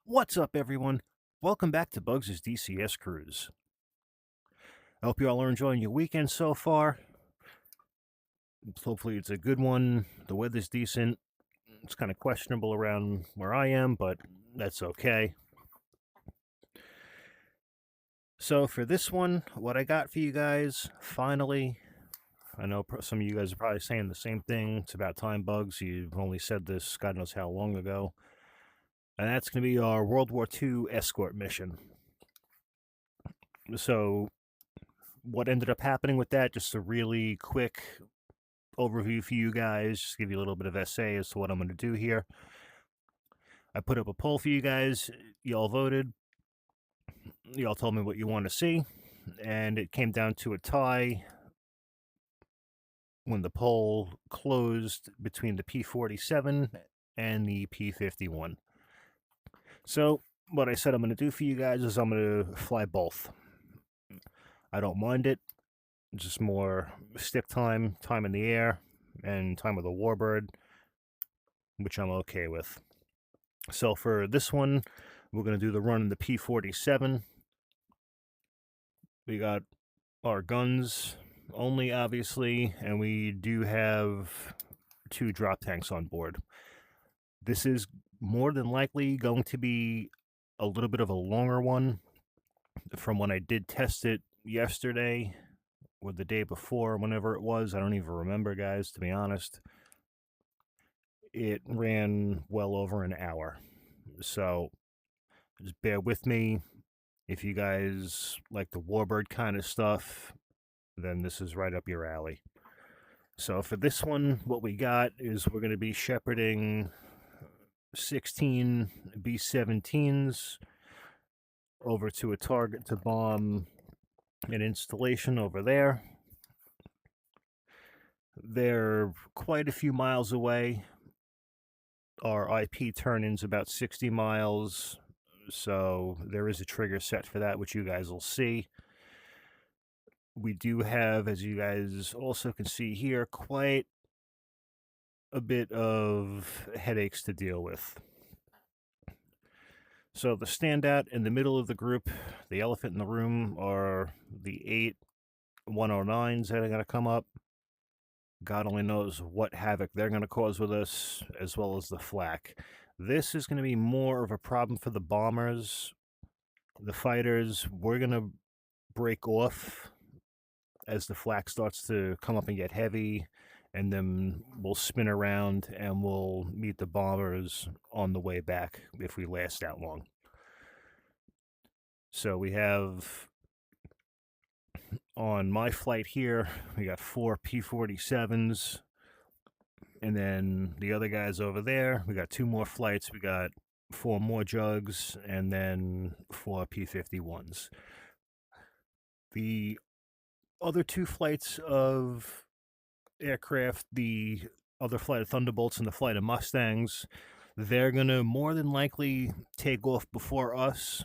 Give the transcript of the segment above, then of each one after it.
What's up, everyone? Welcome back to Bugs' DCS Cruise. I hope you all are enjoying your weekend so far. Hopefully, it's a good one. The weather's decent. It's kind of questionable around where I am, but that's okay. So, for this one, what I got for you guys, finally, I know some of you guys are probably saying the same thing. It's about time, Bugs. You've only said this God knows how long ago. And that's going to be our World War II escort mission. So, what ended up happening with that, just a really quick overview for you guys, just give you a little bit of essay as to what I'm going to do here. I put up a poll for you guys. Y'all voted. Y'all told me what you want to see, and it came down to a tie when the poll closed between the P-47 and the P-51. So what I said I'm going to do for you guys is I'm going to fly both. I don't mind it. Just more stick time, time in the air, and time with the warbird, which I'm okay with. So for this one, we're going to do the run in the P-47. We got our guns only, obviously, and we do have 2 drop tanks on board. This is more than likely going to be a little bit of a longer one. From when I did test it yesterday or the day before, whenever it was, I don't even remember, guys, to be honest. It ran well over an hour. So just bear with me. If you guys like the warbird kind of stuff, then this is right up your alley. So for this one, what we got is we're going to be shepherding 16 B-17's over to a target to bomb an installation over there. They're quite a few miles away. Our IP turn-in's about 60 miles, so there is a trigger set for that, which you guys will see. We do have, as you guys also can see here, quite a bit of headaches to deal with. So the standout in the middle of the group, the elephant in the room, are the 8 109s that are going to come up. God only knows what havoc they're going to cause with us, as well as the flak. This is going to be more of a problem for the bombers. The fighters, we're going to break off as the flak starts to come up and get heavy, and then we'll spin around and we'll meet the bombers on the way back if we last that long. So we have, on my flight here, we got 4 P-47s, and then the other guys over there, we got 2 more flights, we got 4 more jugs, and then 4 P-51s. The other 2 flights of aircraft, the other flight of Thunderbolts and the flight of Mustangs, they're going to more than likely take off before us.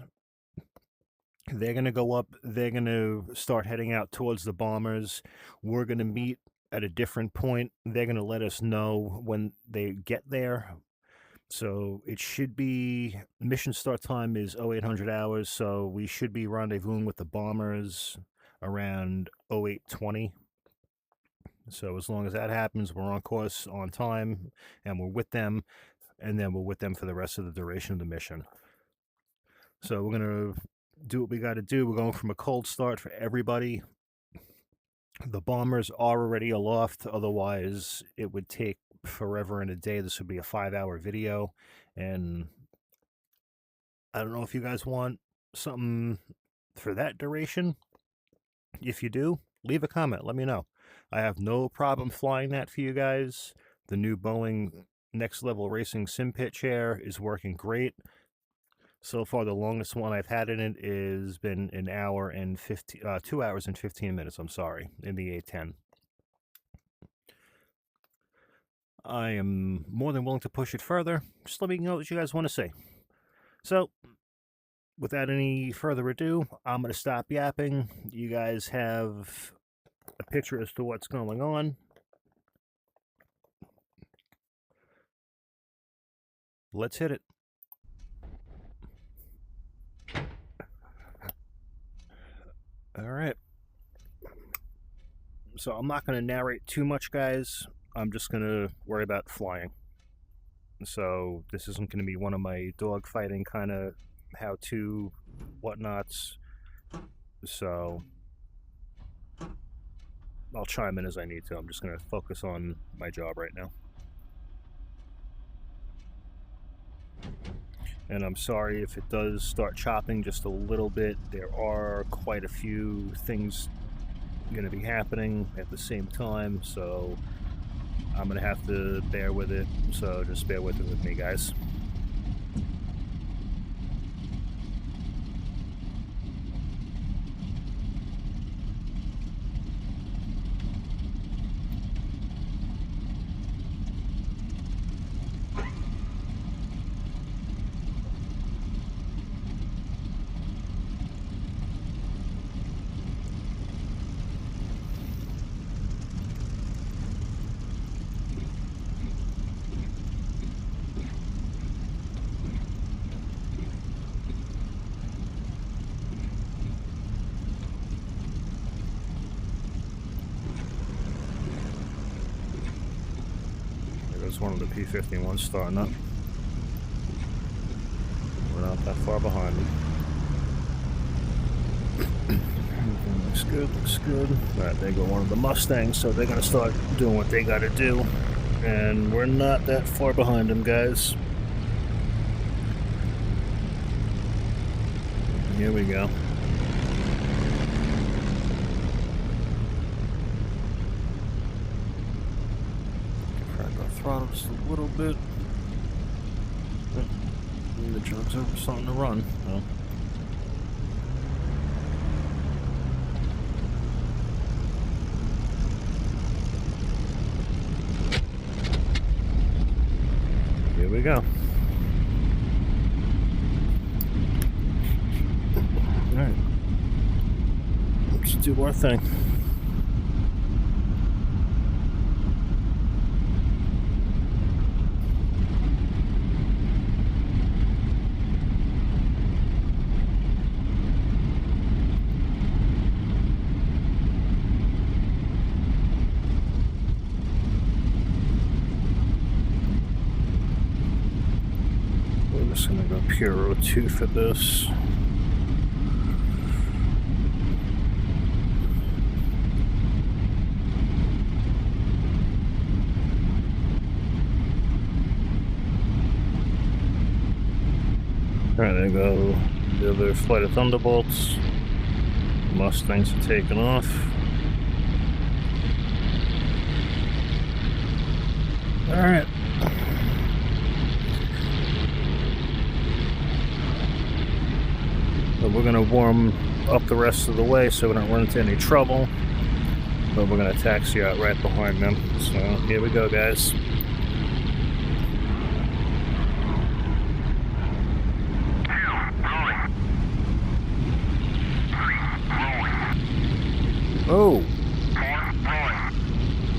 They're going to go up, they're going to start heading out towards the bombers. We're going to meet at a different point. They're going to let us know when they get there. So it should be, mission start time is 0800 hours, so we should be rendezvousing with the bombers around 0820. So as long as that happens, we're on course, on time, and we're with them, and then we're with them for the rest of the duration of the mission. So we're going to do what we got to do. We're going from a cold start for everybody. The bombers are already aloft, otherwise it would take forever and a day. This would be a 5-hour video, and I don't know if you guys want something for that duration. If you do, leave a comment, let me know. I have no problem flying that for you guys. The new Boeing Next Level Racing Sim Pit chair is working great. So far, the longest one I've had in it has been 2 hours and 15 minutes, I'm sorry, in the A10. I am more than willing to push it further. Just let me know what you guys want to say. So, without any further ado, I'm going to stop yapping. You guys have a picture as to what's going on. Let's hit it. All right. So I'm not going to narrate too much, guys. I'm just going to worry about flying. So this isn't going to be one of my dogfighting kind of how-to whatnots. So I'll chime in as I need to. I'm just going to focus on my job right now. And I'm sorry if it does start chopping just a little bit. There are quite a few things going to be happening at the same time, so I'm going to have to bear with it. So just bear with it with me, guys. There's one of the P-51s starting up. We're not that far behind them. Everything looks good, looks good. Alright, there go one of the Mustangs, so they're gonna start doing what they gotta do. And we're not that far behind them, guys. Here we go. Throttle just a little bit. And the jugs are starting to run. So. Here we go. Alright. Let's do our thing. We're just gonna go pure 02 for this. Alright, there go the other flight of Thunderbolts. Mustangs are taking off. Alright. But we're going to warm up the rest of the way so we don't run into any trouble. But we're going to taxi out right behind them. So here we go, guys. Oh!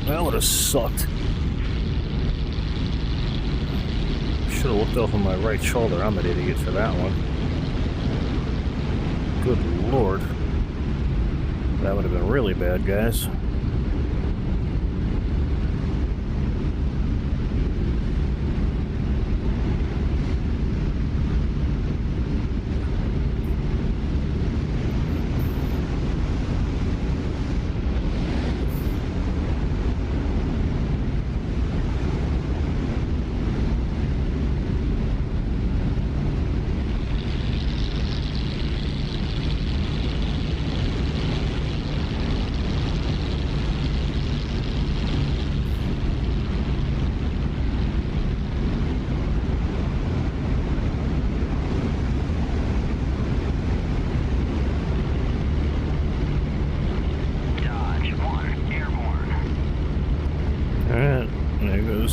That would have sucked. Should have looked over my right shoulder. I'm an idiot for that one. Good lord. That would have been really bad, guys.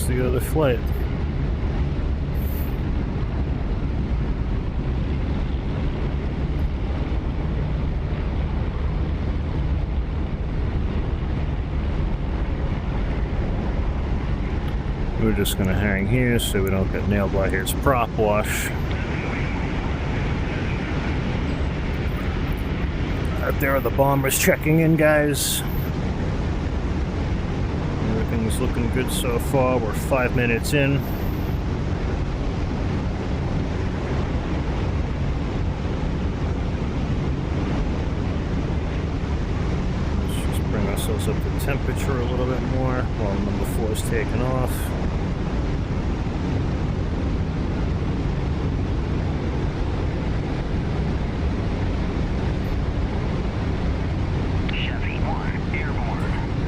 The other flight. We're just going to hang here so we don't get nailed by his prop wash. Alright, there are the bombers checking in, guys. Everything's looking good so far. We're 5 minutes in. Let's just bring ourselves up to temperature a little bit more while number 4 is taking off.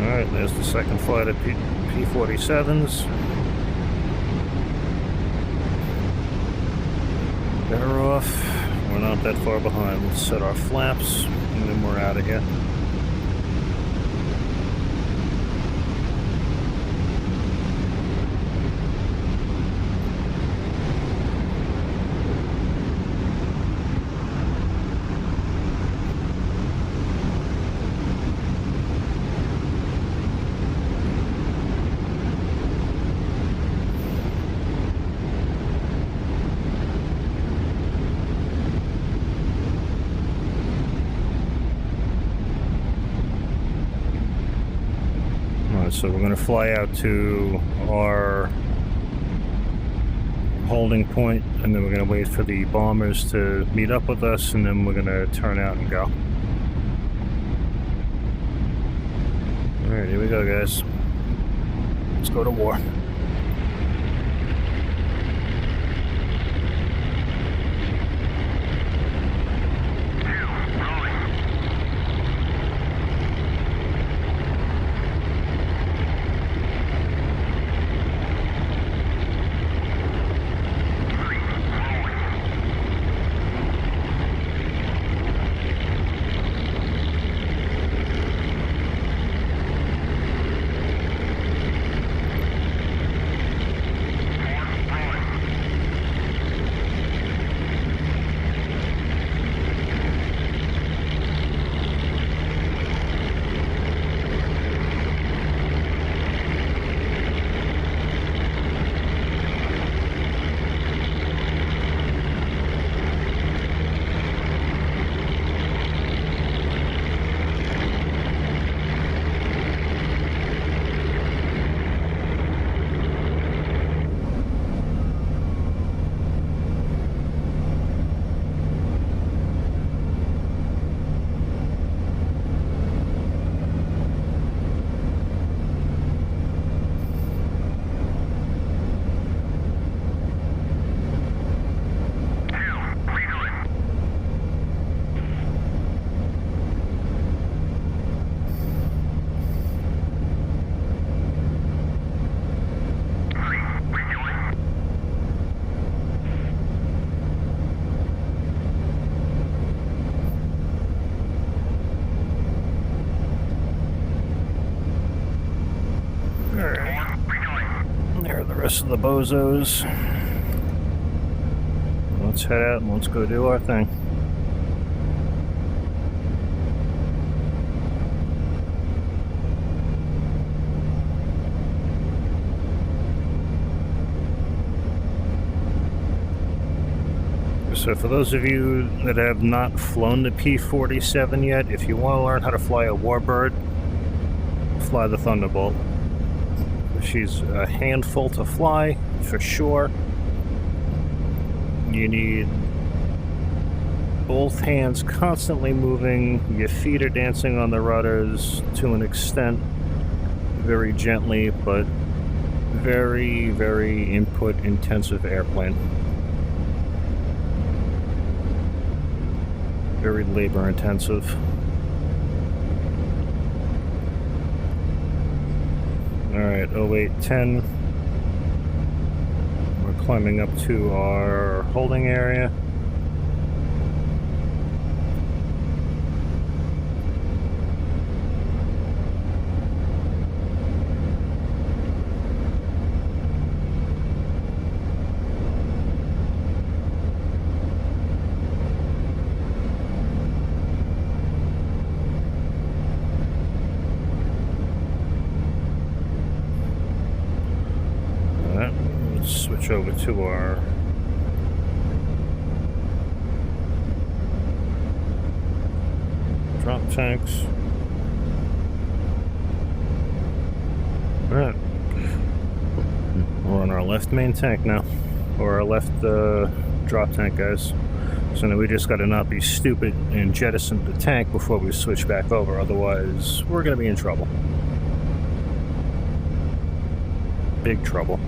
Alright, there's the second flight of P-47s. They're off. We're not that far behind. Let's set our flaps, and then we're out of here. So we're going to fly out to our holding point, and then we're going to wait for the bombers to meet up with us, and then we're going to turn out and go. Alright, here we go, guys. Let's go to war. There are the rest of the bozos. Let's head out and let's go do our thing. So for those of you that have not flown the P-47 yet, if you want to learn how to fly a Warbird, fly the Thunderbolt. She's a handful to fly, for sure. You need both hands constantly moving, your feet are dancing on the rudders to an extent, very gently, but very, very input-intensive airplane. Very labor-intensive. Alright, 0810. We're climbing up to our holding area. Switch over to our tanks. Alright. We're on our left main tank now. Or our left drop tank, guys. So now we just gotta not be stupid and jettison the tank before we switch back over, otherwise we're gonna be in trouble. Big trouble.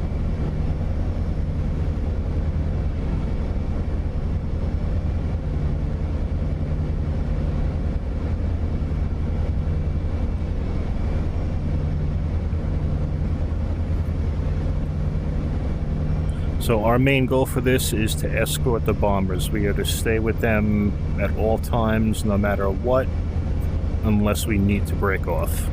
So our main goal for this is to escort the bombers. We are to stay with them at all times, no matter what, unless we need to break off.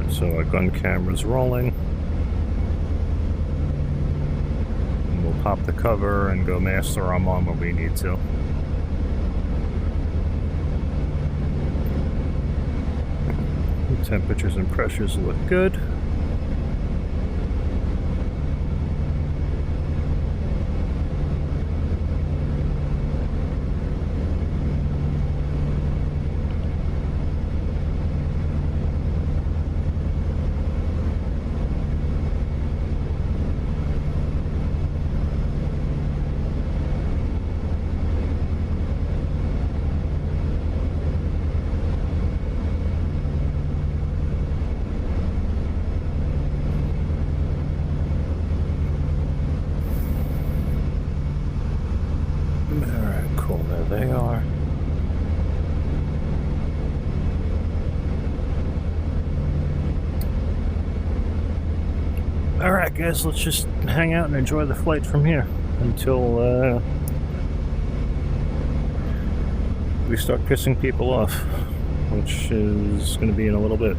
So our gun camera's rolling. And we'll pop the cover and go master our mom when we need to. The temperatures and pressures look good. There they are. Alright guys, let's just hang out and enjoy the flight from here until we start pissing people off, which is going to be in a little bit.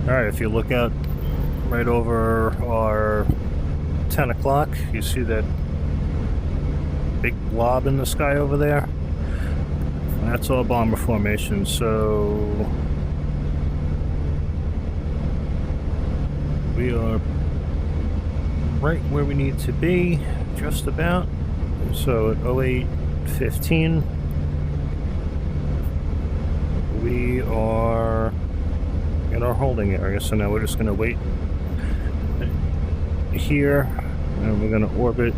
Alright, if you look out right over our 10 o'clock, you see that big blob in the sky over there? That's all bomber formation, so we are right where we need to be, just about. So at 08:15, we are in our holding area, so now we're just going to wait here, and we're going to orbit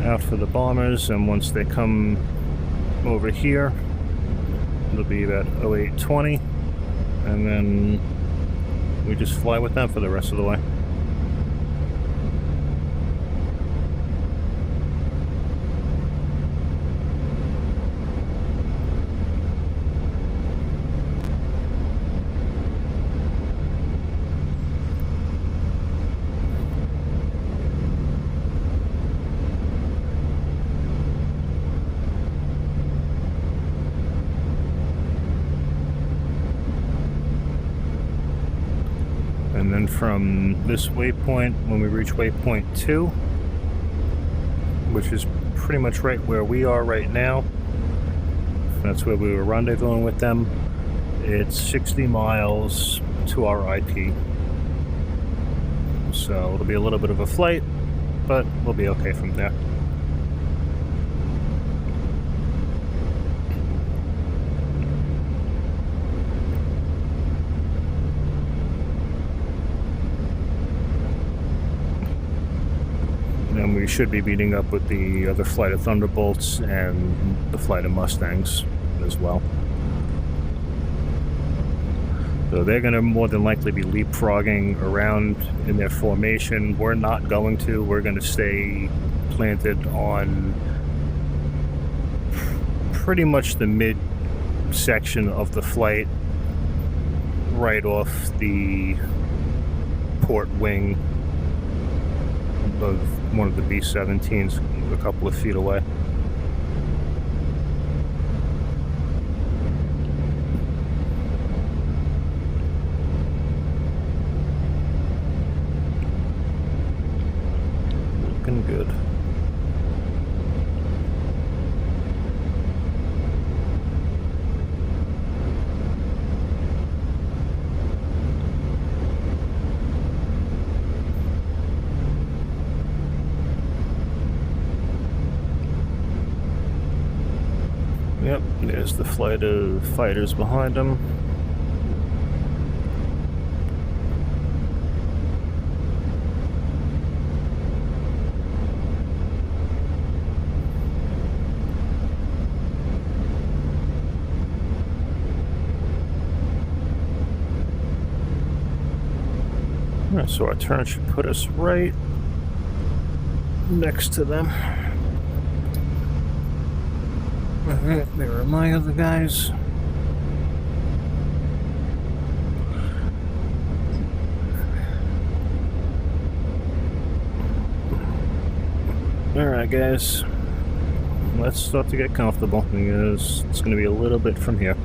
out for the bombers, and once they come over here, it'll be about 08:20, and then we just fly with them for the rest of the way. And then from this waypoint, when we reach waypoint 2, which is pretty much right where we are right now, that's where we were rendezvousing with them, it's 60 miles to our IP. So it'll be a little bit of a flight, but we'll be okay from there. And we should be meeting up with the other flight of Thunderbolts and the flight of Mustangs as well. So they're going to more than likely be leapfrogging around in their formation. We're not going to. We're going to stay planted on pretty much the mid section of the flight, right off the port wing of one of the B-17's, a couple of feet away. Looking good. Yep, there's the flight of fighters behind them. Alright, so our turn should put us right next to them. Alright, there are my other guys. Alright guys, let's start to get comfortable because it's going to be a little bit from here.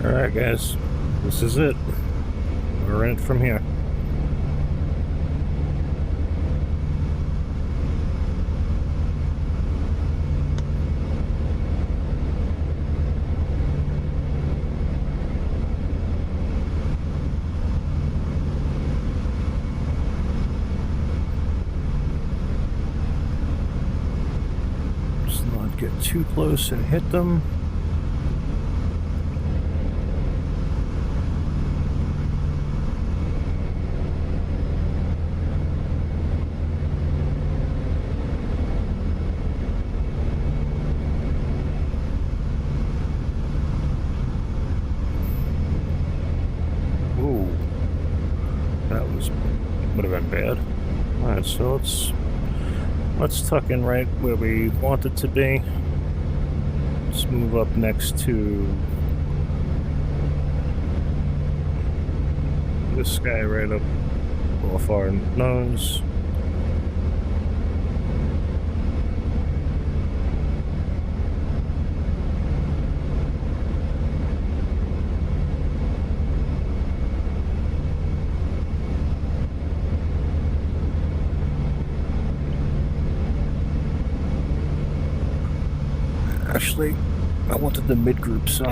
Alright guys, this is it. We're in it from here. Let's not get too close and hit them. Would have been bad. Alright, so let's tuck in right where we want it to be. Let's move up next to this guy right up off our nose. Actually, I wanted the mid group, so.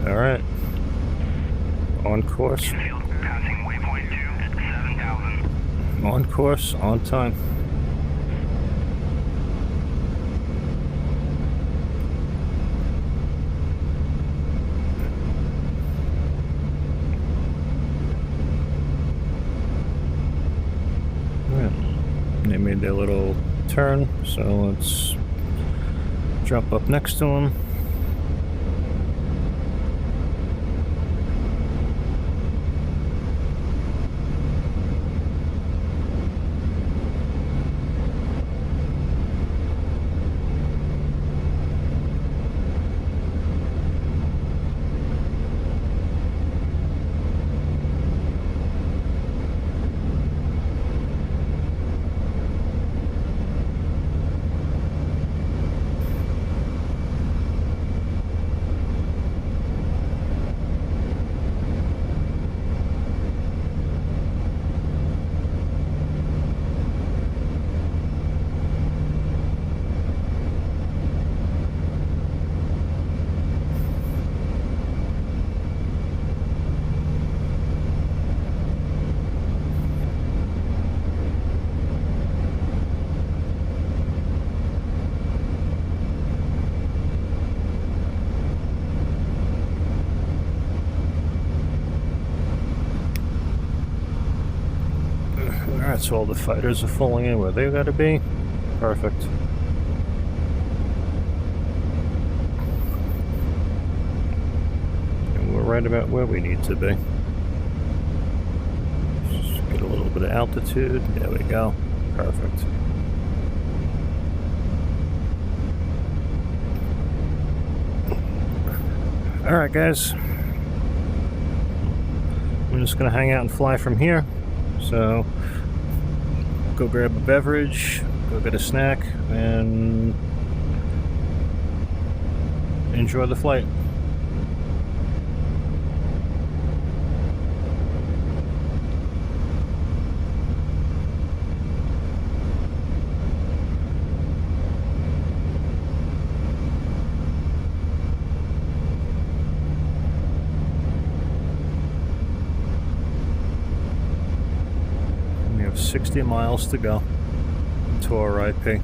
Alright. On course. On course, on time. They made their little turn, so let's jump up next to him. Alright, so all the fighters are falling in where they gotta be. Perfect. And we're right about where we need to be. Just get a little bit of altitude. There we go. Perfect. Alright, guys. I'm just gonna hang out and fly from here. So, go grab a beverage, go get a snack, and enjoy the flight. We have 60 miles to go to our IP.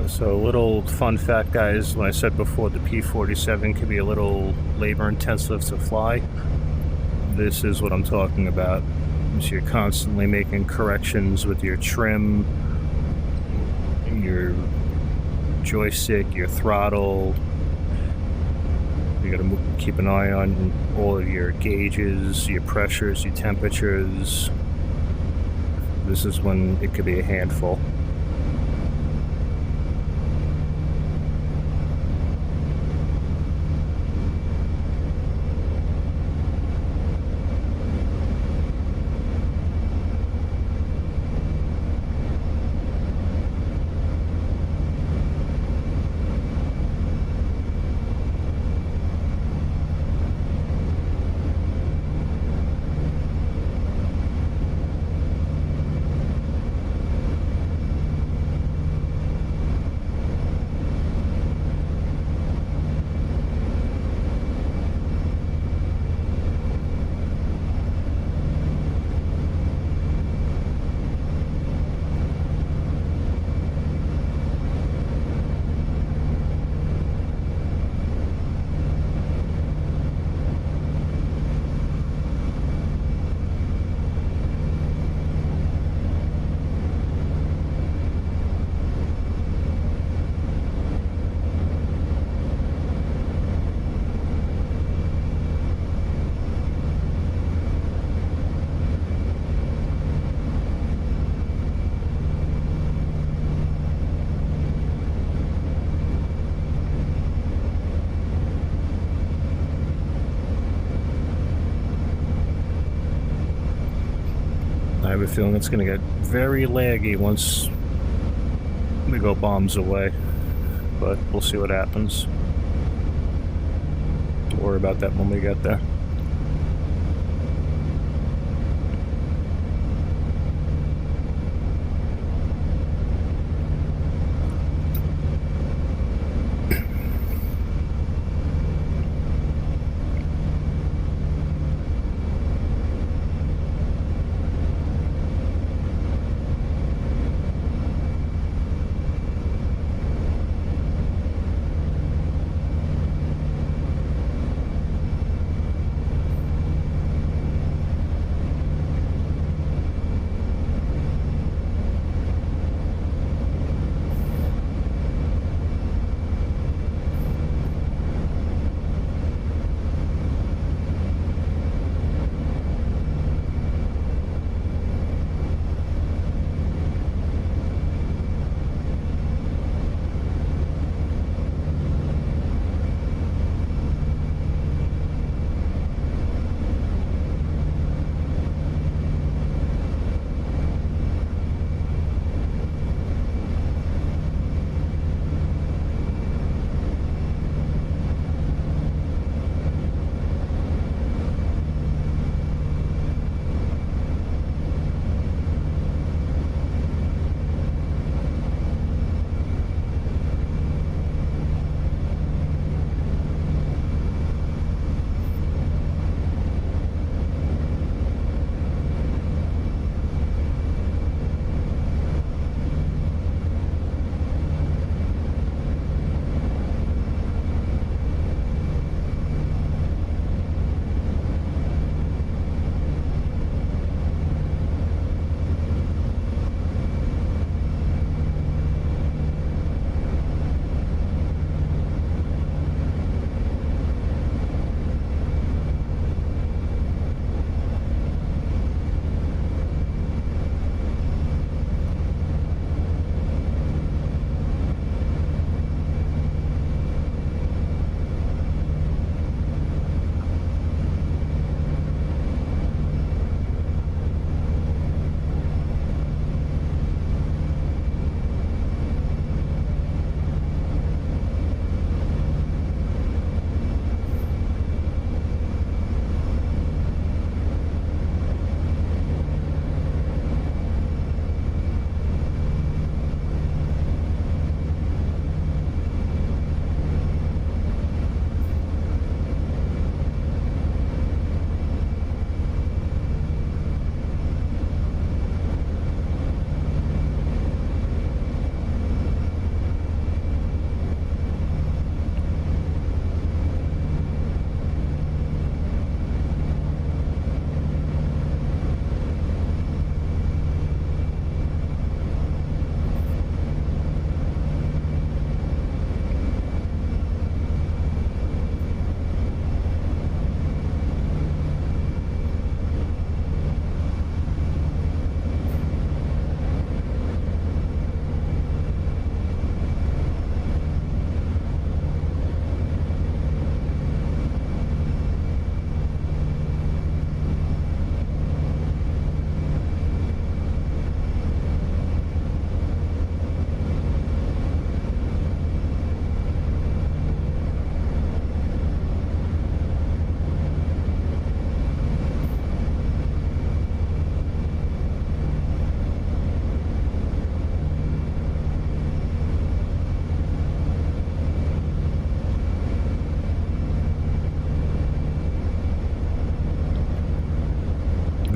So, a little fun fact, guys, when I said before the P-47 can be a little labor intensive to fly, this is what I'm talking about. So you're constantly making corrections with your trim, your joystick, your throttle. You gotta keep an eye on all of your gauges, your pressures, your temperatures. This is when it could be a handful. a feeling it's going to get very laggy once we go bombs away, but we'll see what happens. Don't worry about that when we get there.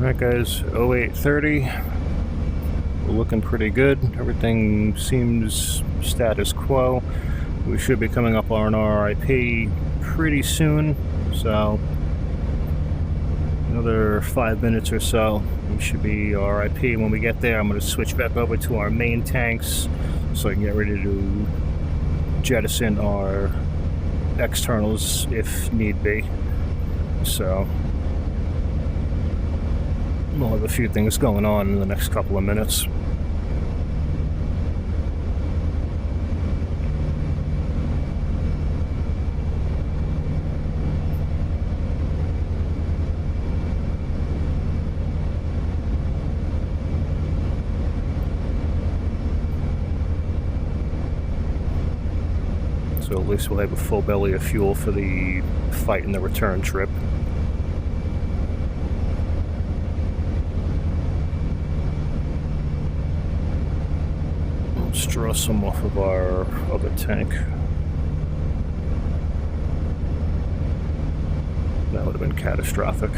Alright guys, 0830. We're looking pretty good. Everything seems status quo. We should be coming up on our RIP pretty soon, so another 5 minutes or so. We should be RIP. When we get there, I'm going to switch back over to our main tanks so I can get ready to jettison our externals if need be. So we'll have a few things going on in the next couple of minutes. So at least we'll have a full belly of fuel for the fight and the return trip. Let's draw some off of our other tank. That would have been catastrophic.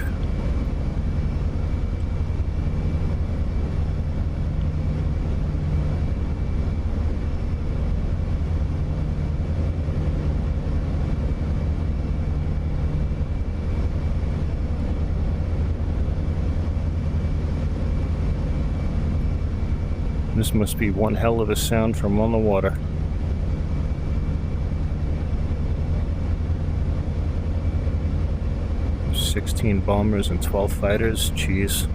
This must be one hell of a sound from on the water. "16 bombers and 12 fighters, jeez.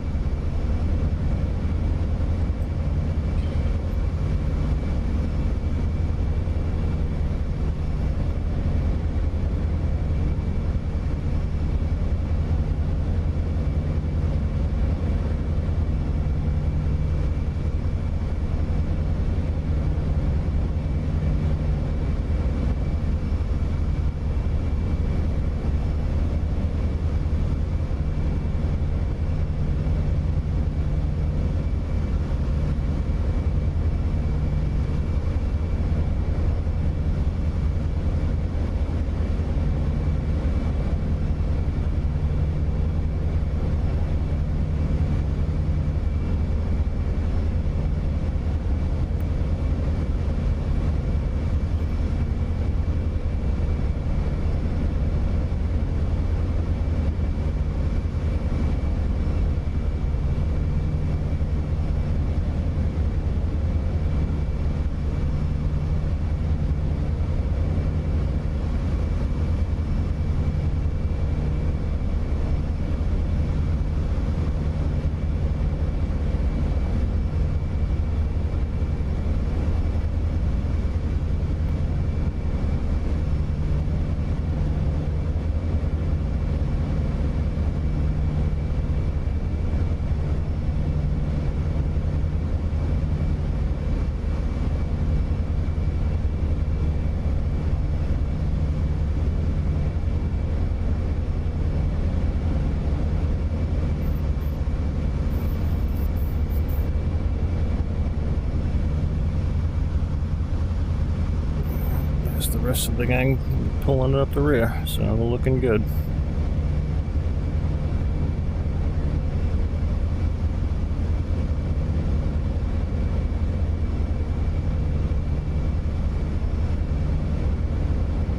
The rest of the gang pulling it up the rear, so we're looking good.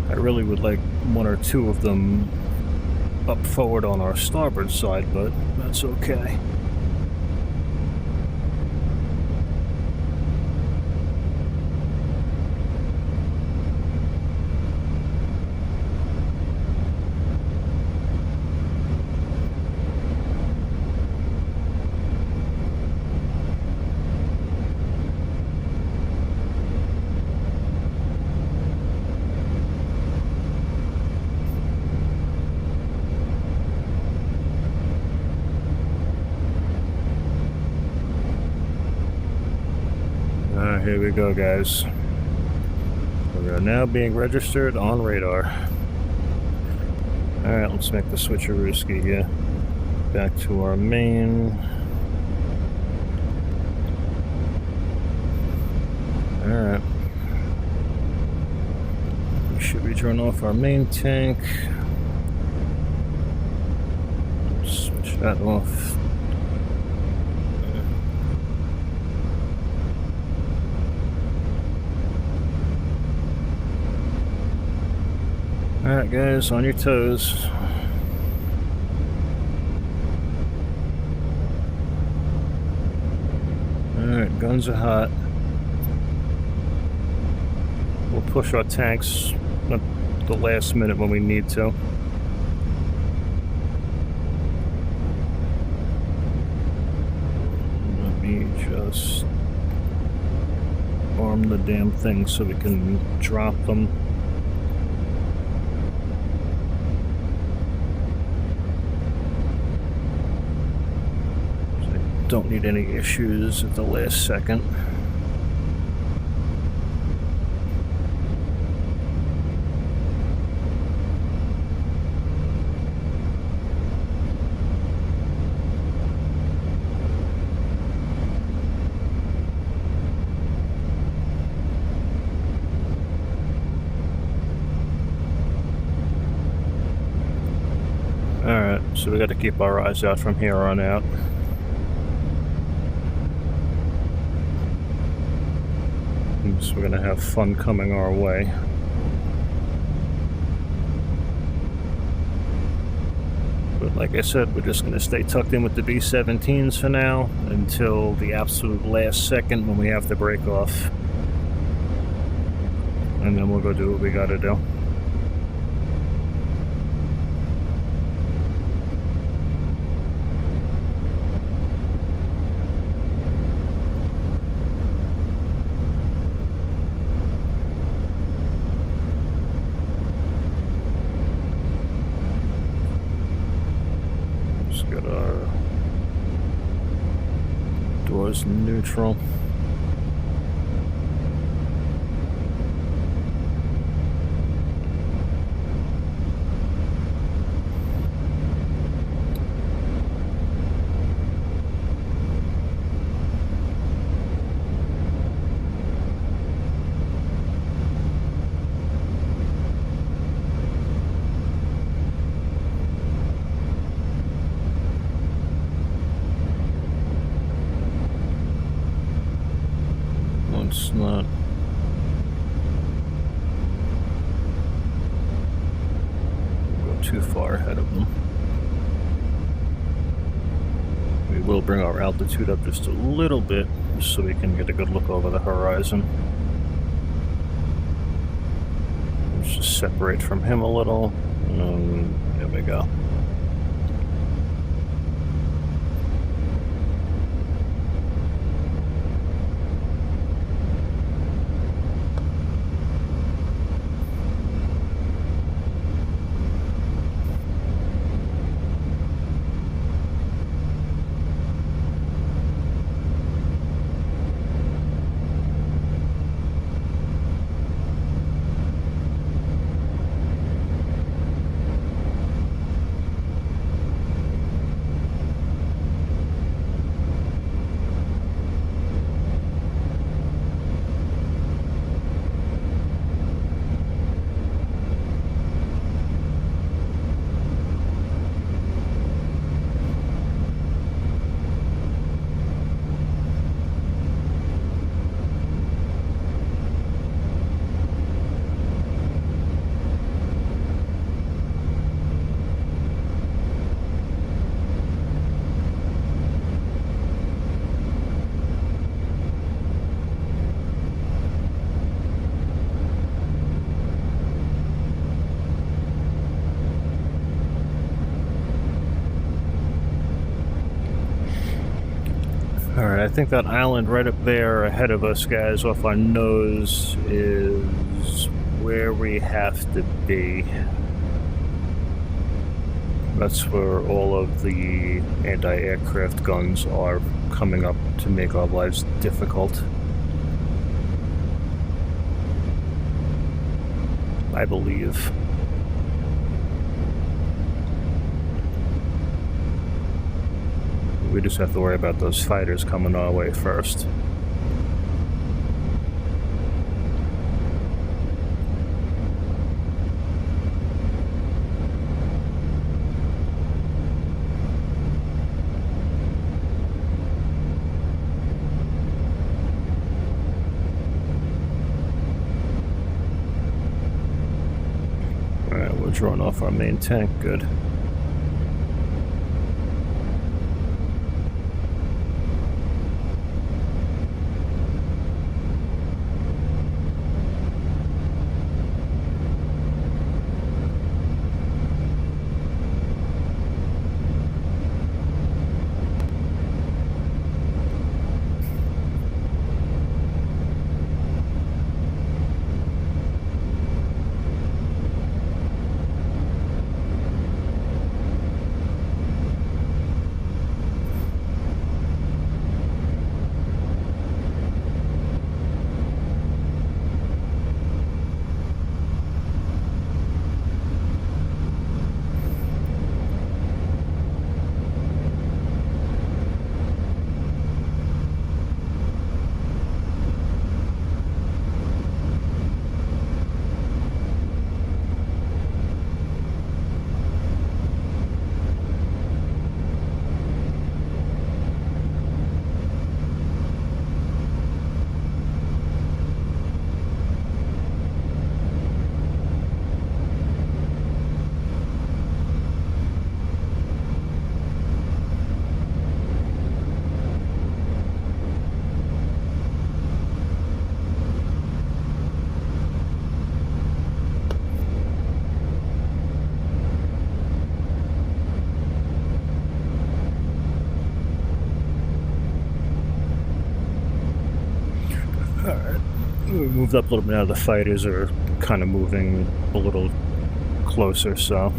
I really would like one or two of them up forward on our starboard side, but that's okay. Here we go, guys. We are now being registered on radar. Alright, let's make the switcherooski here. Back to our main. Alright. We should be turning off our main tank. Switch that off. Alright guys, on your toes. Alright, guns are hot. We'll push our tanks at the last minute when we need to. Let me just arm the damn thing so we can drop them. Don't need any issues at the last second. So we got to keep our eyes out from here on out. So we're going to have fun coming our way. But like I said, we're just going to stay tucked in with the B-17's for now until the absolute last second when we have to break off. And then we'll go do what we got to do. Got our doors neutral. Let's not go too far ahead of them. We will bring our altitude up just a little bit so we can get a good look over the horizon. Let's just separate from him a little. There we go. Alright, I think that island right up there ahead of us, guys, off our nose, is where we have to be. That's where all of the anti-aircraft guns are coming up to make our lives difficult. I believe. We just have to worry about those fighters coming our way first. Alright, we're drawing off our main tank, good. Alright. We moved up a little bit now. The fighters are kind of moving a little closer, so.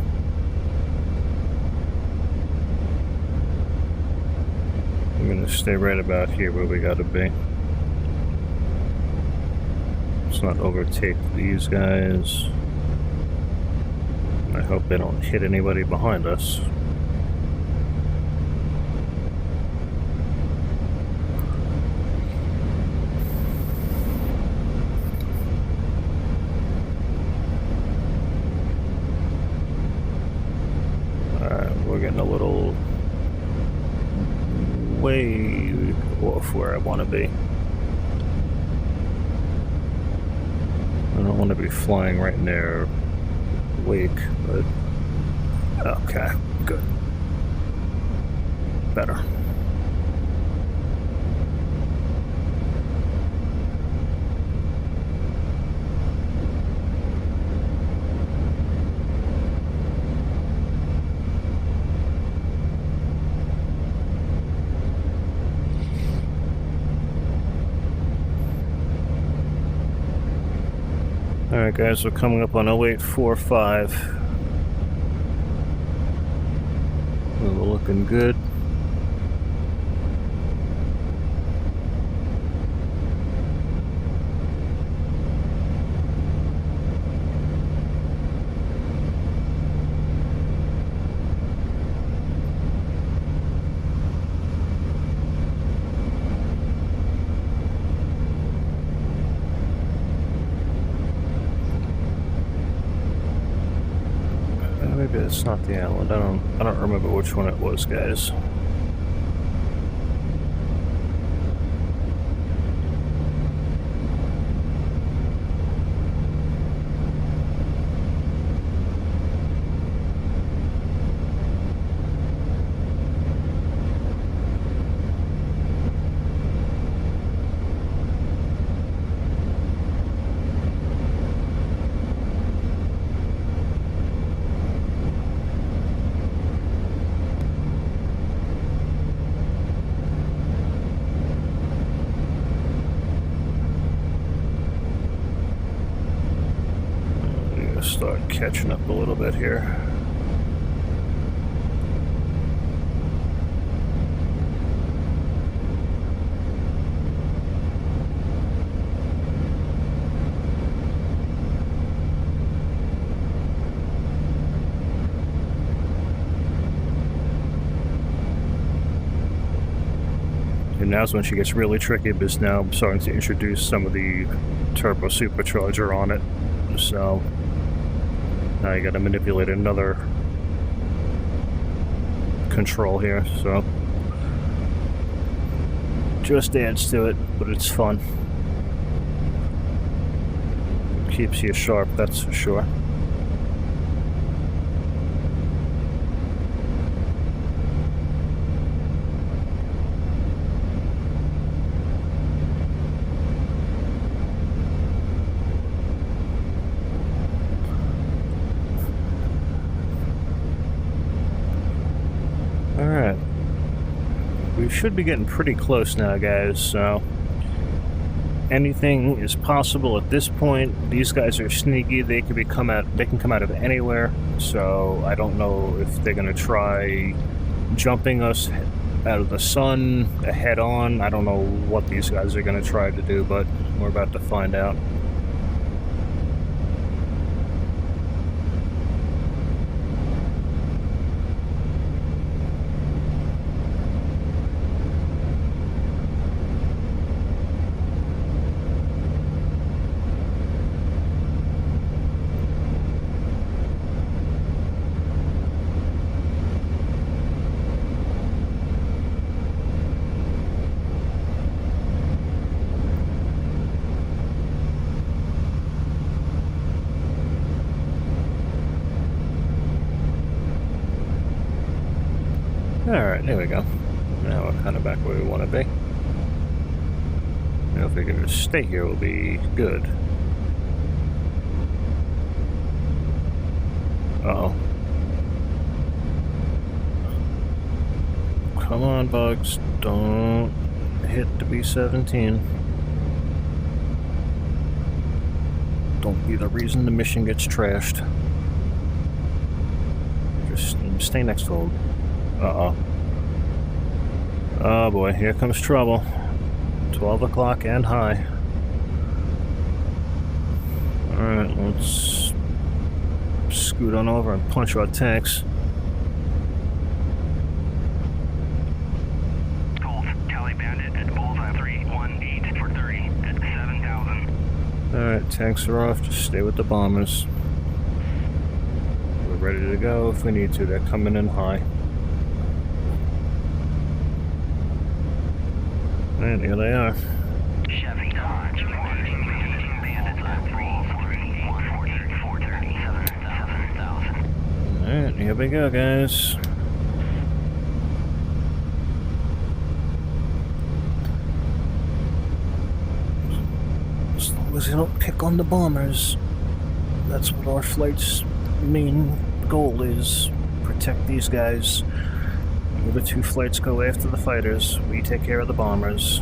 I'm gonna stay right about here where we gotta be. Let's not overtake these guys. I hope they don't hit anybody behind us. We're getting a little way off where I want to be. I don't want to be flying right in their wake, but okay, good. Better. Alright guys, we're coming up on 0845. We're looking good. Maybe it's not the island. I don't remember which one it was, guys. Start catching up a little bit here. And now's when she gets really tricky, because now I'm starting to introduce some of the turbo supercharger on it, so now you gotta manipulate another control here, so just adds to it, but it's fun. It keeps you sharp, that's for sure. Alright, we should be getting pretty close now, guys, so anything is possible at this point. These guys are sneaky, they can come out of anywhere, so I don't know if they're going to try jumping us out of the sun head on. I don't know what these guys are going to try to do, but we're about to find out. Alright, there we go. Now we're kind of back where we want to be. Now if we can just stay here, we'll be good. Uh-oh. Come on, bugs. Don't hit the B-17. Don't be the reason the mission gets trashed. Just stay next to him. Uh-oh. Oh boy, here comes trouble. 12 o'clock and high. Alright, let's scoot on over and punch our tanks. Alright, tanks are off, just stay with the bombers. We're ready to go if we need to, they're coming in high. And here they are. Alright, here we go, guys. As long as they don't pick on the bombers, that's what our flight's main goal is. Protect these guys. The other two flights go after the fighters. We take care of the bombers.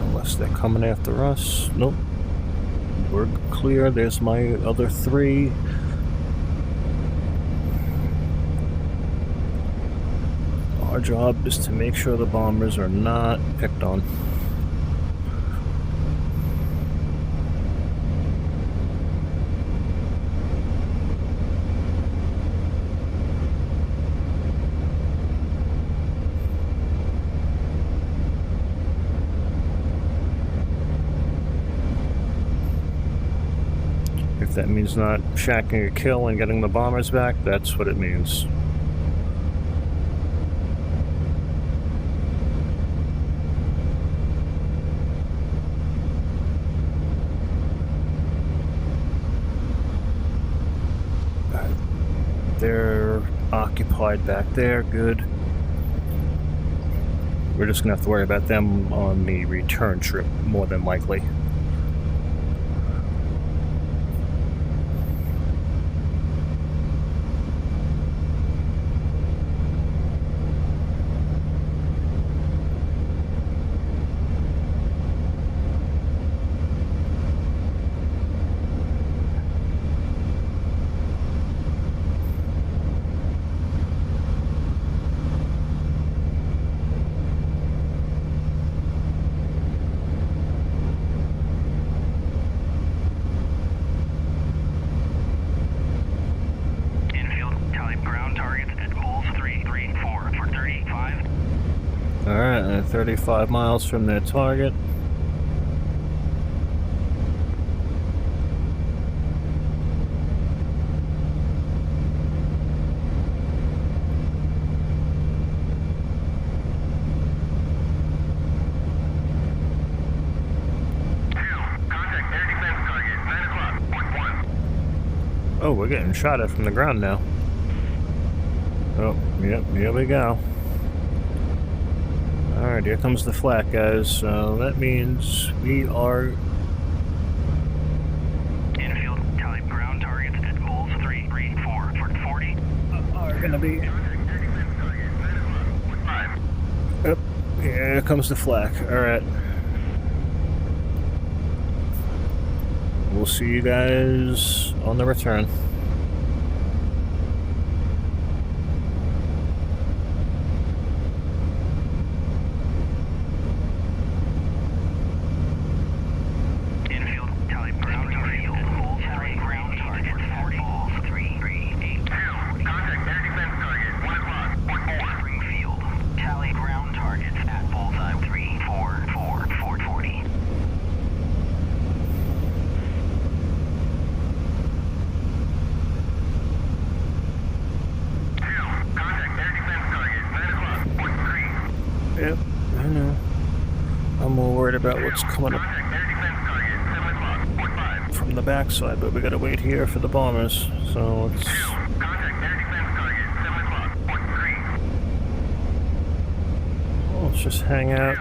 Unless they're coming after us. Nope. We're clear. There's my other three. Our job is to make sure the bombers are not picked on. If that means not shacking a kill and getting the bombers back, that's what it means. They're occupied back there, good. We're just gonna have to worry about them on the return trip, more than likely. Alright, they're 35 miles from their target. Oh, we're getting shot at from the ground now. Oh, yep, here we go. Alright, here comes the flak, guys. So that means we are... Infield, tally ground targets at Bulls 334 for 40. Are gonna be... Yep, here comes the flak. Alright. We'll see you guys on the return. Yep, I know. I'm more worried about what's coming up from the backside, but we gotta wait here for the bombers. So let's... Let's just hang out.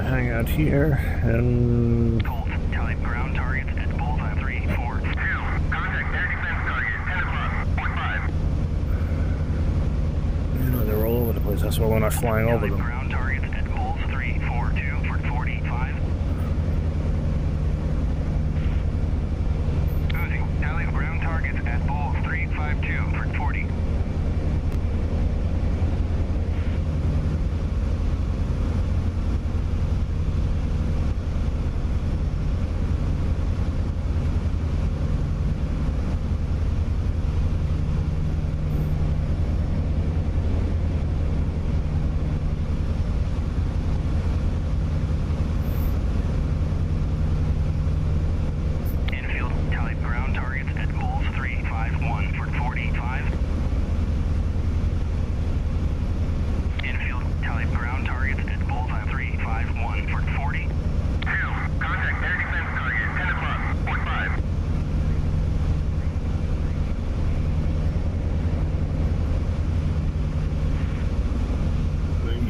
hang out here and... Colt, tally ground targets at bullseye 3, 4. 2, contact air defense target, 10 o'clock, 45. You know, they're all over the place. That's why we're not flying over them. Ground targets at bulls 3, 4, 2, for 45. Tally ground targets at bulls 3, 5, 2, for 40.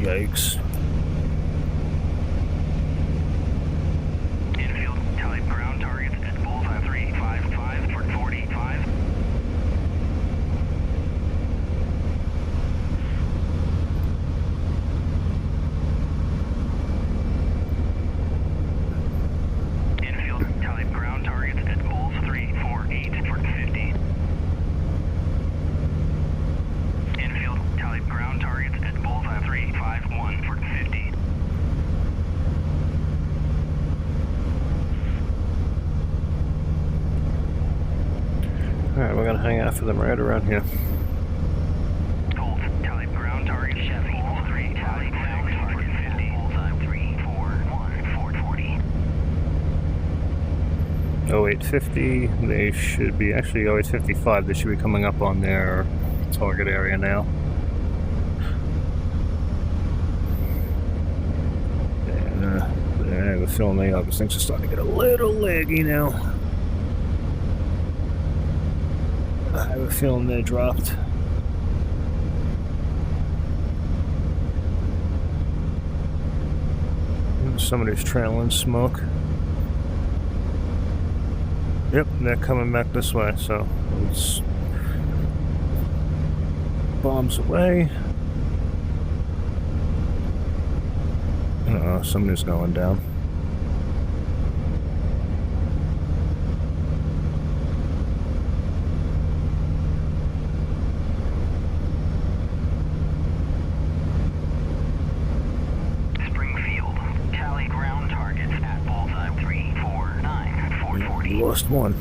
Yikes. Infield, tally ground targets at bullseye 3, 5, 5, for 45. Infield, tally ground targets at bulls 3, 4, 8, for 50. Infield, tally ground targets at bullseye 3, 5, 1, for 50. Alright, we're gonna hang out for them right around here. Colt, tally ground target Chevy, 3, tally ground target 50. Bullseye 3, 4, 1, 440. 0850, they should be, actually 0855, they should be coming up on their target area now. And I have a feeling these things are starting to get a little laggy now. I have a feeling they dropped. Somebody's trailing smoke. Yep, they're coming back this way, so let's bombs away. Uh-oh, somebody's going down. Springfield, tally ground targets at bullseye 3, 4, 9, 440. We lost one.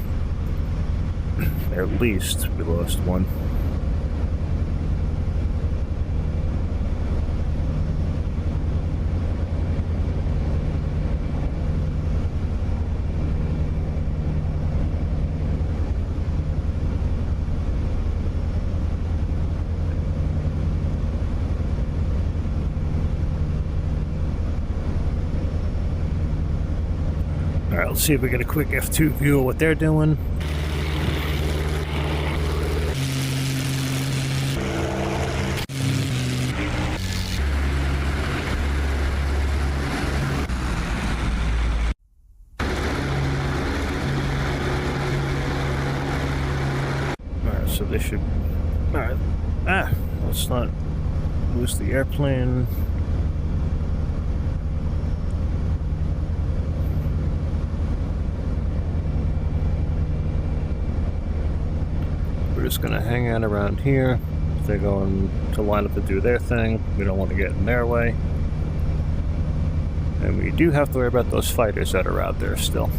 At least we lost one. Alright, let's see if we get a quick F2 view of what they're doing. Alright, so they should... Alright. Let's not lose the airplane. We're just gonna hang out around here. If they're going to line up to do their thing, we don't want to get in their way. And we do have to worry about those fighters that are out there still.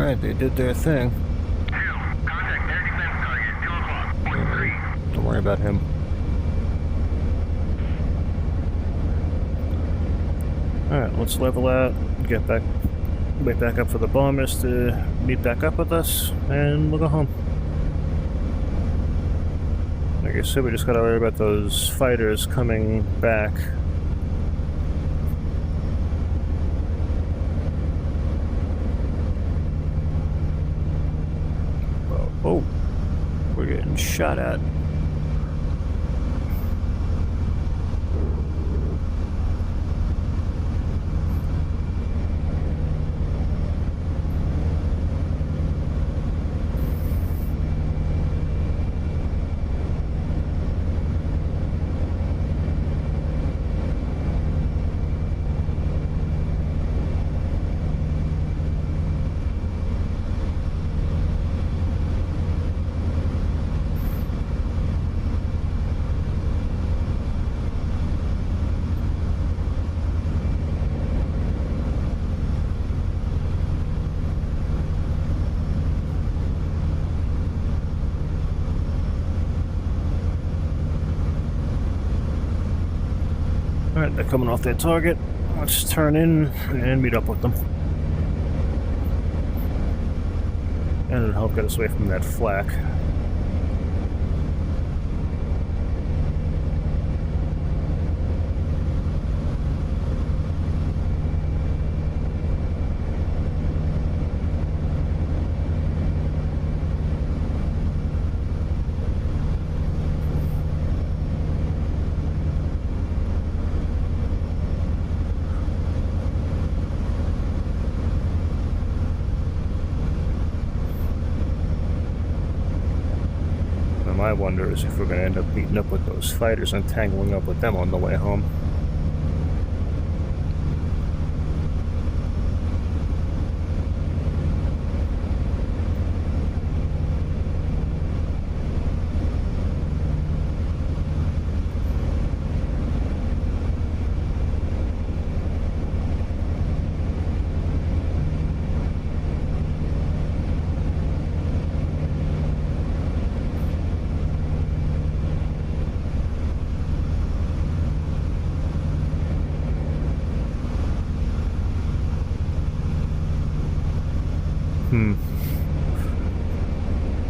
Alright, they did their thing. Contact air defense target, 2 o'clock, point 3. Don't worry about him. Alright, let's level out, get back, wait back up for the bombers to meet back up with us, and we'll go home. Like I said, we just gotta worry about those fighters coming back. Oh, we're getting shot at. Alright, they're coming off their target. Let's turn in and meet up with them. And it'll help get us away from that flak. My wonder is if we're going to end up meeting up with those fighters and tangling up with them on the way home.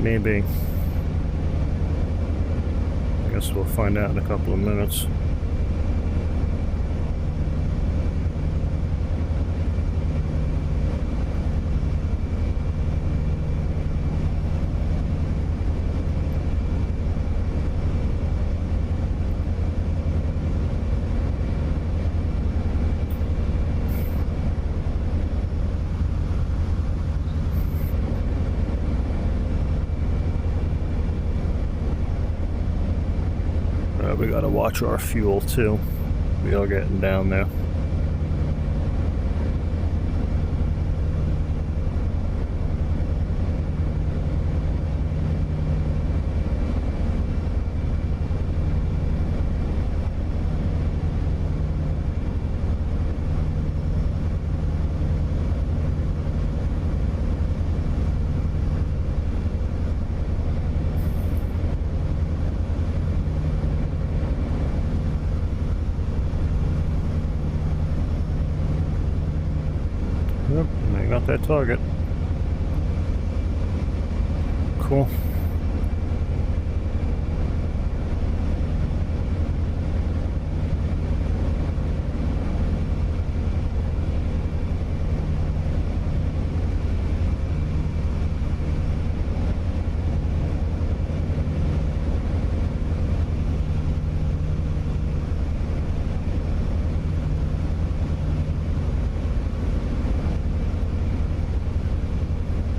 Maybe. I guess we'll find out in a couple of minutes. We gotta watch our fuel too. We are getting down there. Yep, I got that target. Cool.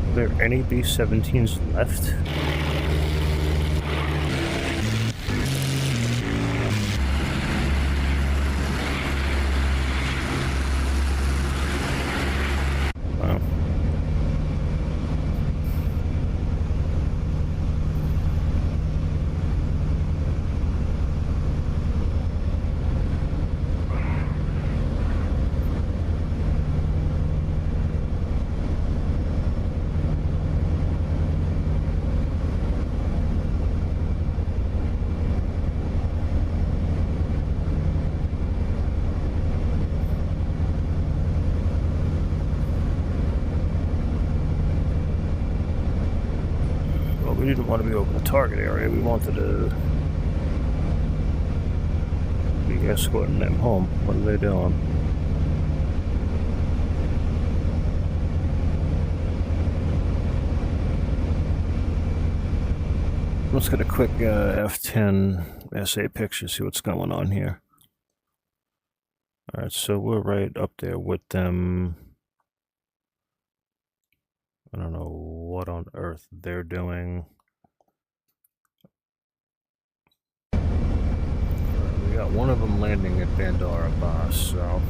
Are there any B-17's left? Wow. didn't want to be over the target area. We wanted to be escorting them home. What are they doing? Let's get a quick F10 SA picture, see what's going on here. Alright, so we're right up there with them. I don't know what on earth they're doing. We got one of them landing at Bandar Abbas, so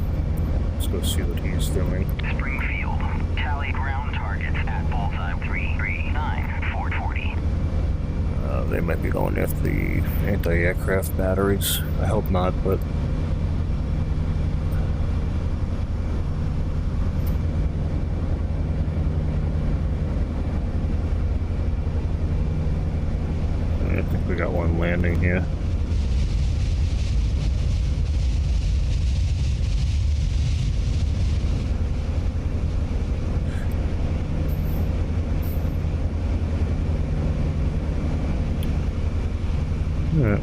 let's go see what he's doing. Springfield, tally ground targets at bullseye 339, 440. They might be going after the anti-aircraft batteries. I hope not, but I think we got one landing here. Yeah.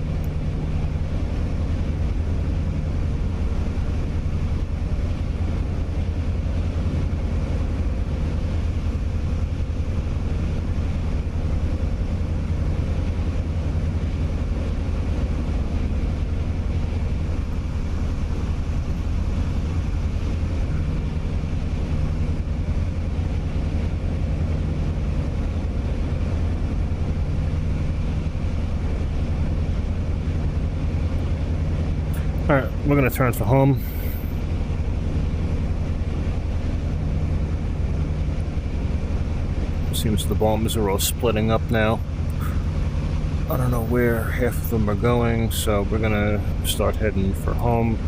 Alright, we're gonna turn for home. Seems the bombs are all splitting up now. I don't know where half of them are going, so we're gonna start heading for home.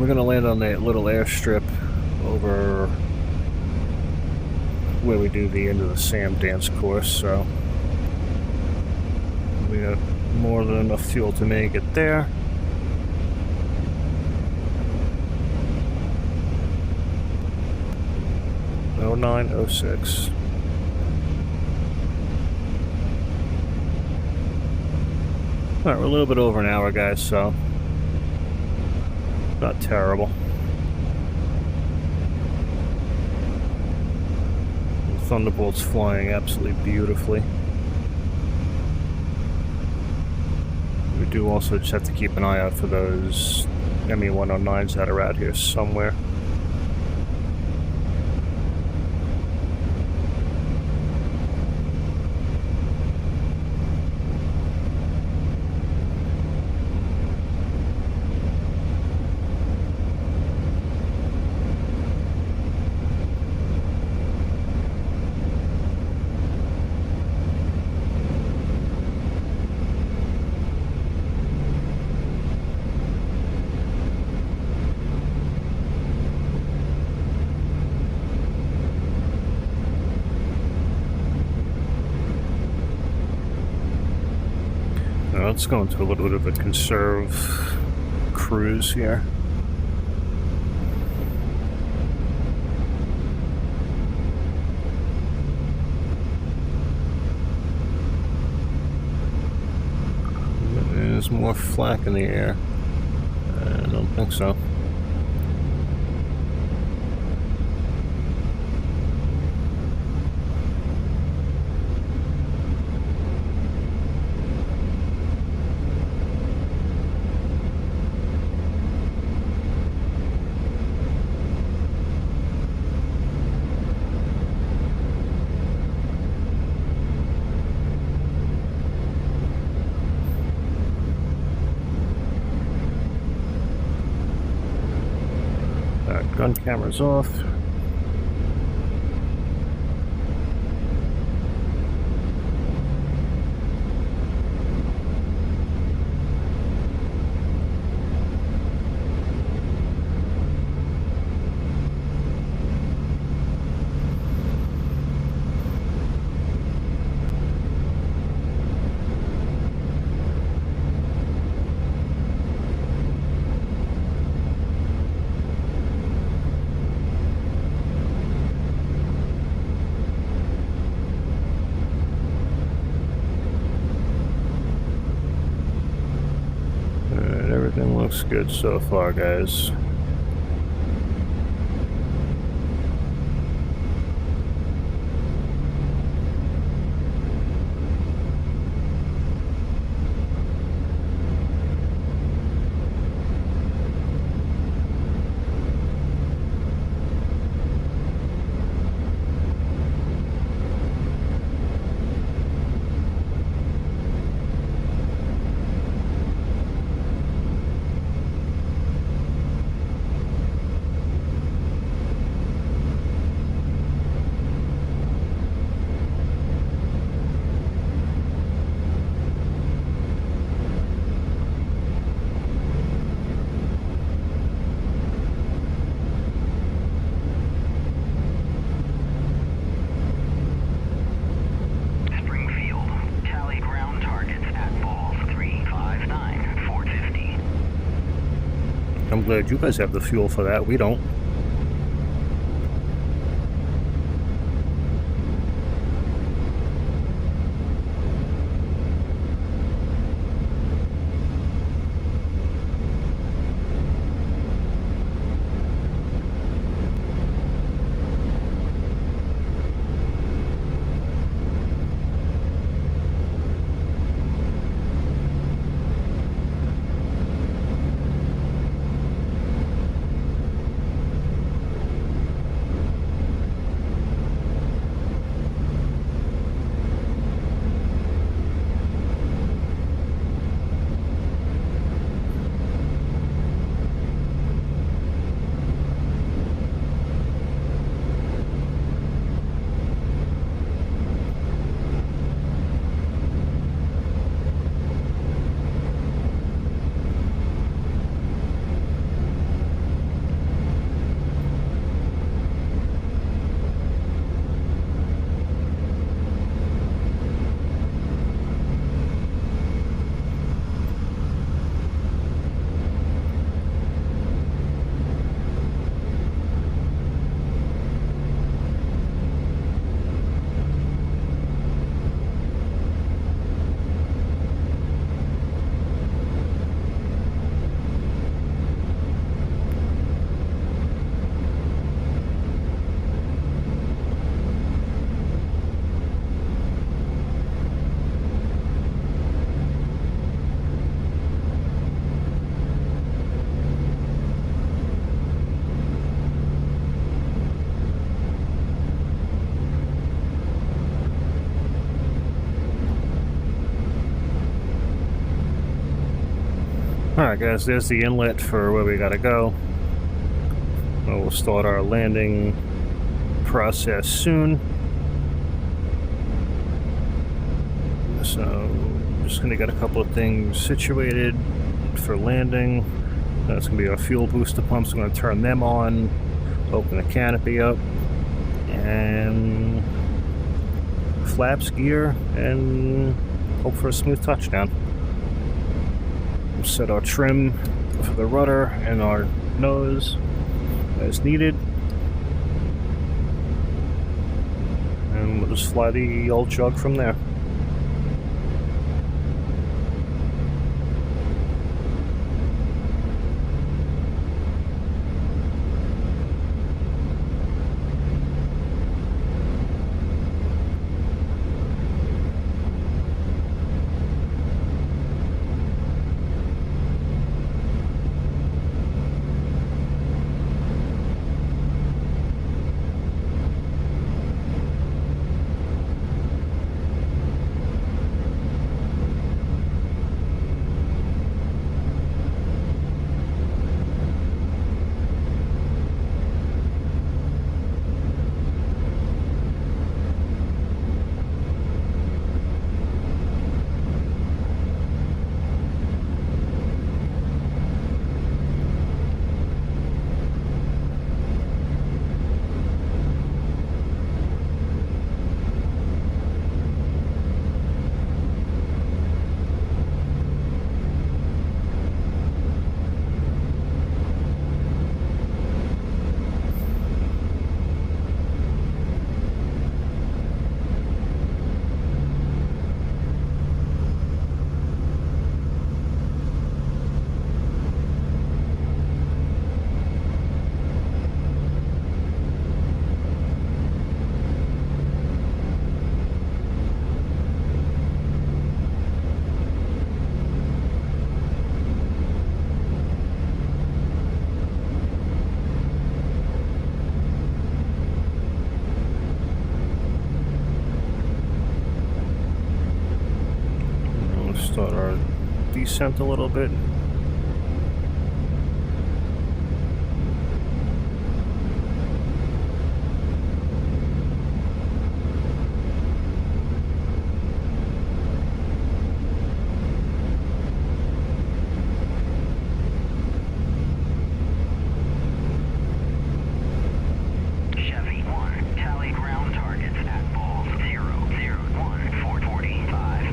We're gonna land on that little airstrip over where we do the end of the SAM dance course, so we got more than enough fuel to make it there. Oh 0906. Alright, we're a little bit over an hour, guys, so not terrible. The Thunderbolt's flying absolutely beautifully. We do also just have to keep an eye out for those ME-109s that are out here somewhere. Let's go into a little bit of a conserve cruise here. There's more flak in the air. I don't think so. Gun cameras off. Looks good so far, guys. Springfield, tally ground targets at balls 359, 450. I'm glad you guys have the fuel for that. We don't. Alright guys, there's the inlet for where we gotta go. We'll start our landing process soon. So, just gonna get a couple of things situated for landing. That's gonna be our fuel booster pumps. I'm gonna turn them on, open the canopy up, and flaps, gear, and hope for a smooth touchdown. We'll set our trim for the rudder and our nose as needed, and we'll just fly the old jug from there. start our descent a little bit. Chevy 1, tally ground targets at balls 001 445.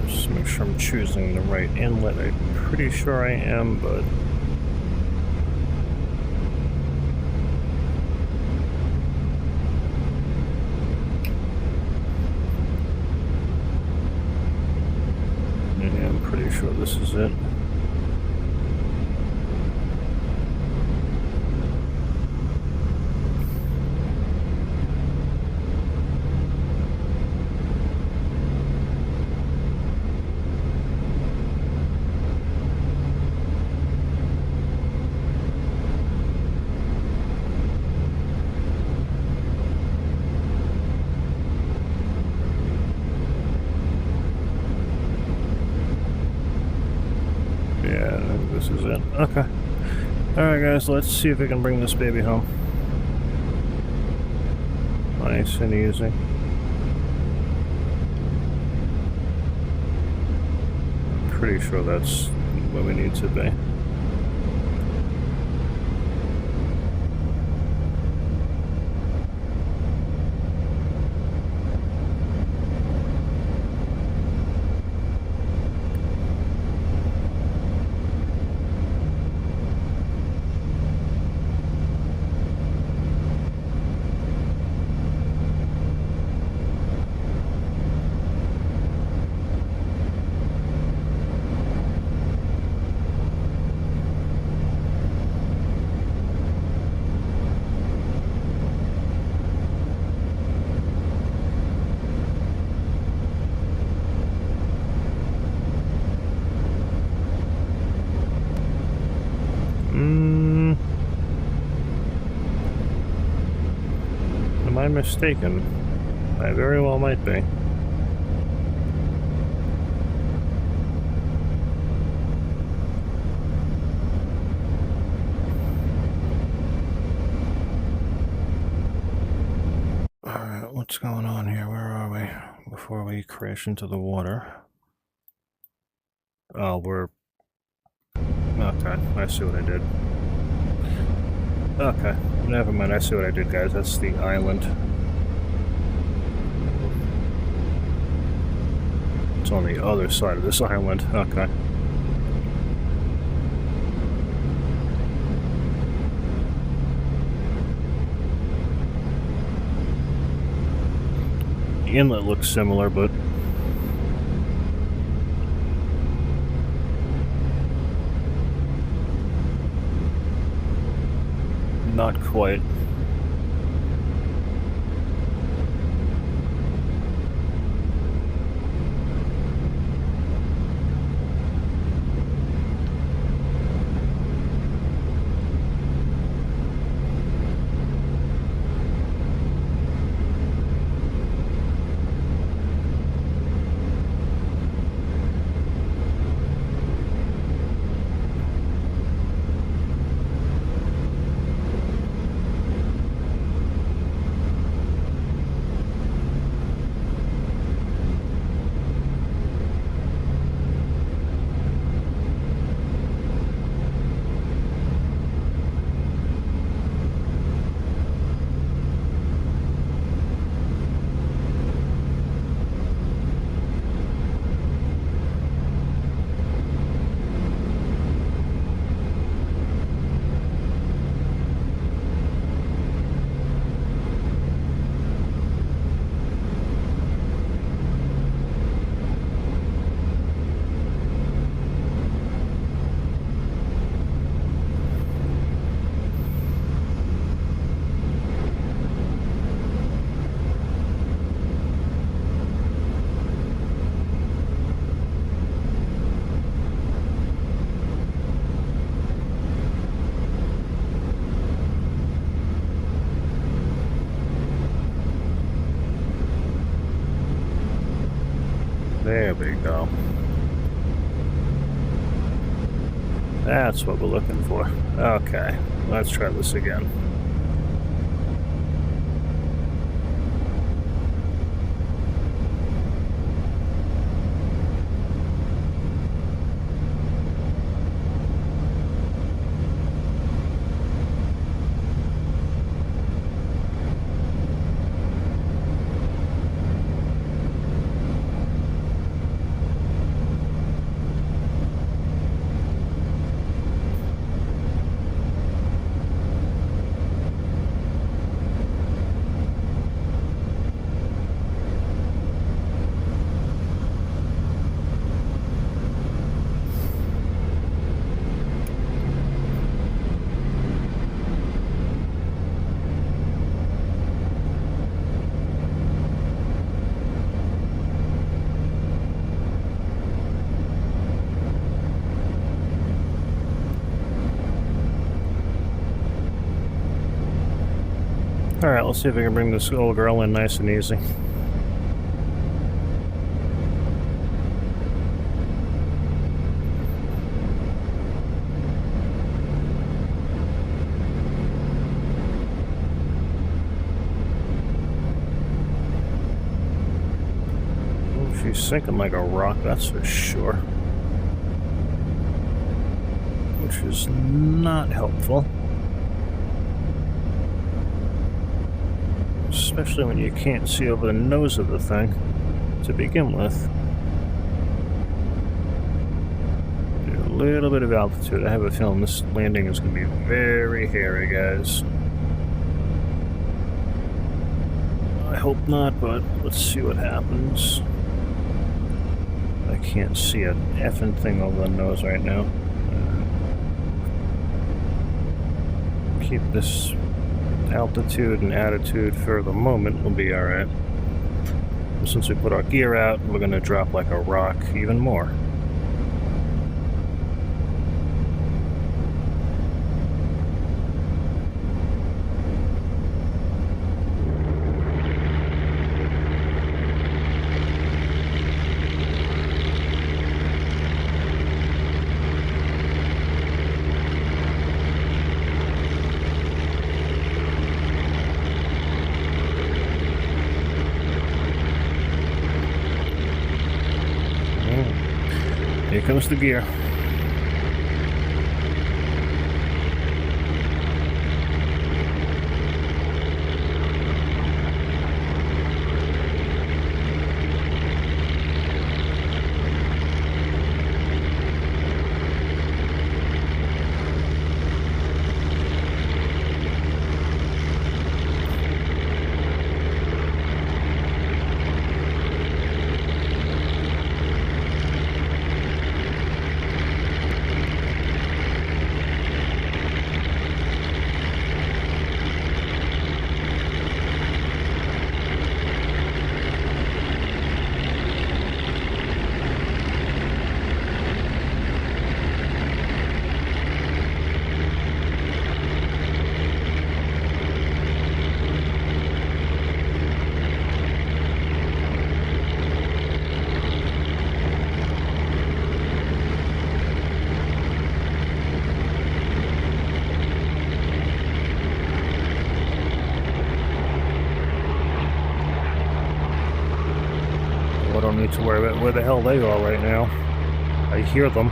Just make sure I'm choosing the right inlet. I'm pretty sure I am, but yeah, I'm pretty sure this is it. Yeah, this is it. Okay. Alright guys, let's see if we can bring this baby home. Nice and easy. Pretty sure that's where we need to be. Am I mistaken? I very well might be. Alright, what's going on here? Where are we? Before we crash into the water. Oh, we're... Okay, I see what I did. Okay, never mind, I see what I did, guys. That's the island. It's on the other side of this island. Okay. The inlet looks similar, but not quite. There we go. That's what we're looking for. Okay, let's try this again. Alright, let's see if we can bring this little girl in nice and easy. Oh, she's sinking like a rock, that's for sure. Which is not helpful. Especially when you can't see over the nose of the thing to begin with. A little bit of altitude. I have a feeling this landing is going to be very hairy, guys. I hope not, but let's see what happens. I can't see a effing thing over the nose right now. Keep this altitude and attitude for the moment, we'll be alright. Since we put our gear out, we're going to drop like a rock even more. Here comes the gear. I don't need to worry about where the hell they are right now. I hear them.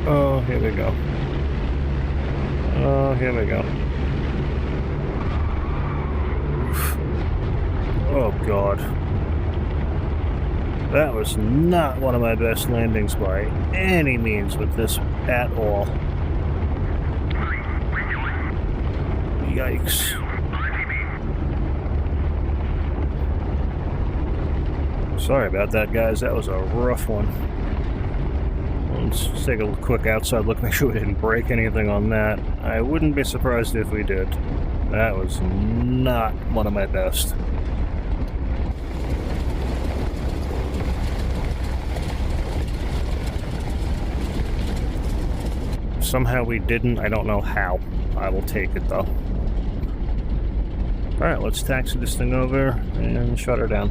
Oh, here we go. Oh, here we go. Oh, God. That was not one of my best landings by any means with this at all. Yikes. Sorry about that, guys. That was a rough one. Let's take a quick outside look, make sure we didn't break anything on that. I wouldn't be surprised if we did. That was not one of my best. Somehow we didn't. I don't know how. I will take it, though. Alright, let's taxi this thing over and shut her down.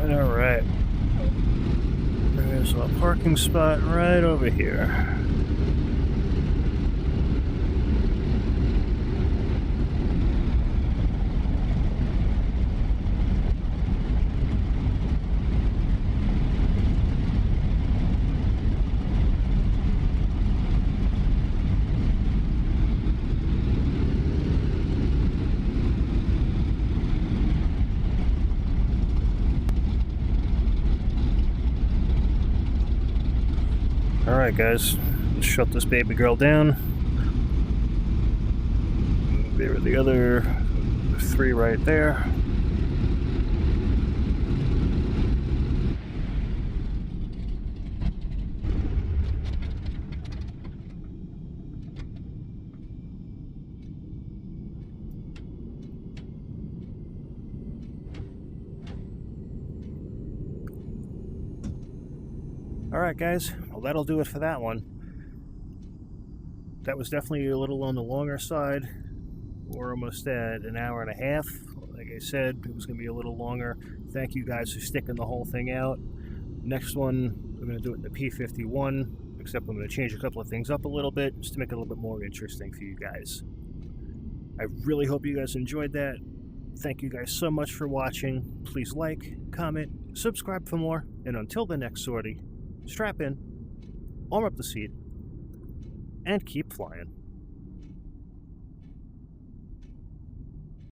Alright. There's a parking spot right over here. Alright guys, let's shut this baby girl down. There are the other 3 right there. Alright guys, well that'll do it for that one. That was definitely a little on the longer side. We're almost at an hour and a half. Like I said, it was going to be a little longer. Thank you guys for sticking the whole thing out. Next one, we're going to do it in the P51, except I'm going to change a couple of things up a little bit, just to make it a little bit more interesting for you guys. I really hope you guys enjoyed that. Thank you guys so much for watching. Please like, comment, subscribe for more, and until the next sortie, strap in, arm up the seat, and keep flying.